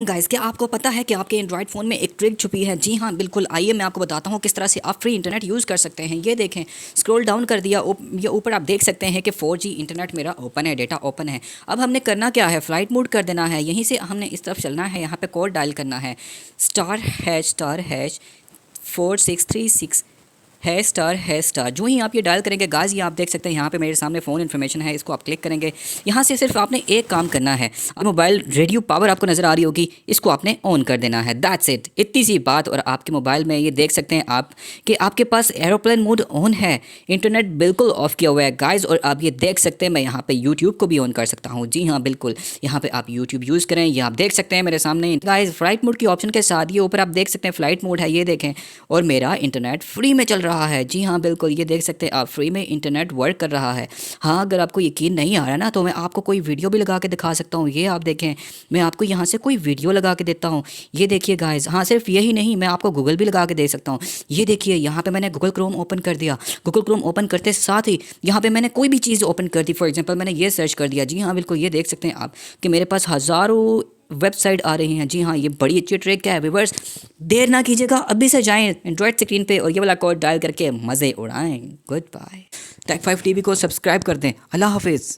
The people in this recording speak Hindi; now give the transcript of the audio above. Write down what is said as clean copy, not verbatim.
गाइस, क्या आपको पता है कि आपके एंड्रॉयड फ़ोन में एक ट्रिक छुपी है? जी हाँ, बिल्कुल। आइए मैं आपको बताता हूँ किस तरह से आप फ्री इंटरनेट यूज़ कर सकते हैं। ये देखें, स्क्रॉल डाउन कर दिया, ये ऊपर आप देख सकते हैं कि 4G इंटरनेट मेरा ओपन है, डेटा ओपन है। अब हमने करना क्या है, फ्लाइट मोड कर देना है। यहीं से हमने इस तरफ चलना है, यहाँ पे कोड डायल करना है, *#* 4636 ##। जो ही आप ये डायल करेंगे गाइस, ये आप देख सकते हैं यहाँ पे मेरे सामने फ़ोन इन्फॉर्मेशन है, इसको आप क्लिक करेंगे। यहाँ से सिर्फ आपने एक काम करना है, अब मोबाइल रेडियो पावर आपको नज़र आ रही होगी, इसको आपने ऑन कर देना है। दैट्स इट, इतनी सी बात। और आपके मोबाइल में ये देख सकते हैं आप कि आपके पास एरोप्लेन मोड ऑन है, इंटरनेट बिल्कुल ऑफ किया हुआ है गाइस। और आप ये देख सकते हैं मैं यहाँ पे यूट्यूब को भी ऑन कर सकता हूँ। जी हाँ बिल्कुल, यहाँ पे आप यूट्यूब यूज़ करें, ये आप देख सकते हैं मेरे सामने गाइस फ्लाइट मोड की ऑप्शन के साथ ये ऊपर आप देख सकते हैं फ्लाइट मोड है, ये देखें। और मेरा इंटरनेट फ्री में चल रहा है। जी हाँ बिल्कुल, ये देख सकते हैं आप, फ्री में इंटरनेट वर्क कर रहा है। हाँ, अगर आपको यकीन नहीं आ रहा ना तो मैं आपको कोई वीडियो भी लगा के दिखा सकता हूँ। ये आप देखें, मैं आपको यहाँ से कोई वीडियो लगा के देता हूँ। ये देखिए गाइस, हाँ सिर्फ यही नहीं, मैं आपको गूगल भी लगा के दे सकता हूँ। ये देखिए, यहाँ पे मैंने गूगल क्रोम ओपन कर दिया। गूगल क्रोम ओपन करते साथ ही यहाँ पे मैंने कोई भी चीज़ ओपन कर दी। फॉर एग्जाम्पल मैंने ये सर्च कर दिया। जी हाँ बिल्कुल, ये देख सकते हैं आप कि मेरे पास हज़ारों वेबसाइट आ रही हैं। जी हाँ, ये बड़ी अच्छी ट्रिक है व्यूअर्स। देर ना कीजिएगा, अभी से जाएं एंड्रॉयड स्क्रीन पे और ये वाला कोड डायल करके मज़े उड़ाएं। Goodbye. टेक 5 टीवी को सब्सक्राइब कर दें। अल्लाह हाफिज़।